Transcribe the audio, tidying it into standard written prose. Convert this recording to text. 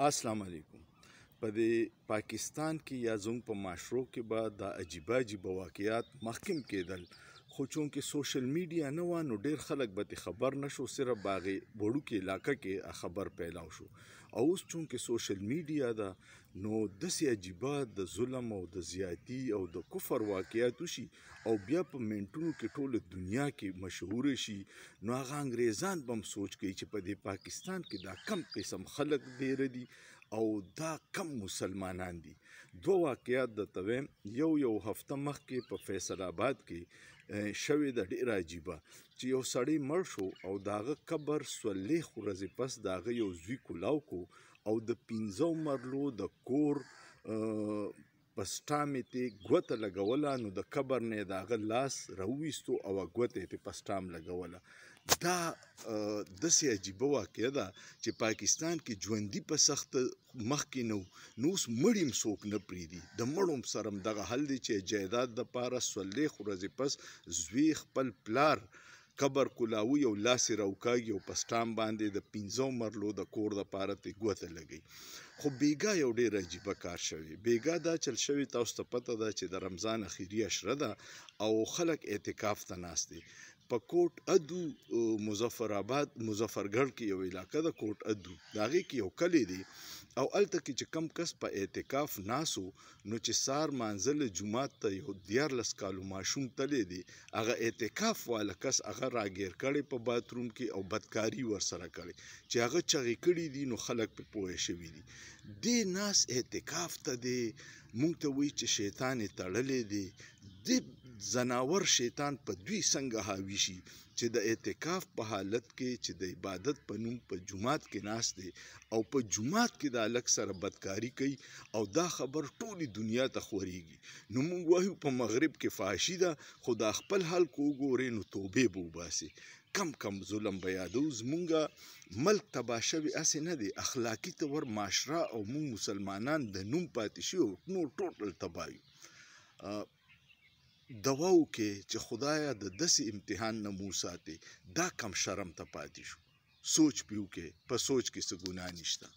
السلام علیکم. په دې پاکستان کې یا زموږ په معاشرو کې به دا عجیبه واقعیات محکم کېدل، خو چونکې سوشل میډیا نه وه نو ډېر خلک به خبر نشو، صرف باغې وړوکې علاقه کې خبر پیلاو شو. او اوس چونکې سوشل میډیا ده نو داسې عجیبه د ظلم او د زیاتی او د کفر واقعیات وشي او بیا په منټونو کې ټوله دنیا کې مشهور شي، نو هغه انګریزان به هم سوچ کوي چې په دې پاکستان کې دا کم قسم خلک ډېر دي او دا کم مسلمانان دي. دوه واقعیات درته وایم. یو هفته مخکې په فیصل آباد کې شوې ده ډېره عجیبه، چې یو سړی مړ شو او د هغه قبر څلوېښت ورځې پس د هغه یو زوی کولاو کو او د 15 مرلو د کور په سټام یې ګوته لګوله، نو د قبر نه یې د هغه لاس راوویستو او ګوته یې په سټام لګوله. دا داسې عجیبه واقعه ده چې پاکستان کې ژوندي په سخت مخکې نو اوس مړي هم څوک نه پرېږدي. د مړو سره هم دغه حل دی چې جایداد دپاره 44 ورځې پس زوی خپل پلار قبر کولاوي او لاس یې راوکاږي او په سټام باندې د 15 مرلو د کور دپاره ترې ګوته لګوي. خو بیګا یو ډېر عجیبه کار شوی. بیګا دا چل شوی، تاسو ته پته ده چې د رمضان اخیري عشره ده او خلک اعتکاف ته ناست دي. په کوټ ادو مظفرګړ کې یو علاقه ده کوټ ادو، د هغې کې یو کلی دی او هلته کې چې کم کس په اعتکاف ناسو نو چې سهار مانځه له جومات ته یو 14 کالو ماشوم تللی دی، هغه اعتکاف والا کس هغه راګیر کړی په باتروم کې او بدکاري ورسره کړی چې هغه چغې کړي دي، نو خلک پرې پوه شوي دي. دې ناس اعتکاف ته دی، مونږ ته وایي چې شیطان یې تړلی دی. د زناور شیطان په دوی څنګه حاوي شي چې د اعتکاف په حالت کې چې د عبادت په نوم په جومات کې ناست دی او په جومات کې د هلک سره بدکاري کوي او دا خبر ټولې دنیا ته خورېږي. نو موږ وایو په مغرب کې فحاشي ده، خو دا خپل حال کو وګورئ نو توبې به وباسي. کم ظلم به یادو. زمونږ ملک تباه شوی هسې نه دی، اخلاقي طور معاشره او موږ مسلمانان د نوم پاتې شوي نور ټوټل تباه یو. دعا وکړئ چې خدایه د داسې امتحان نه مو ساتې، دا کم شرم ته پاتې شو. سوچ پې وکړئ، په سوچ کې څه ګناه نشته.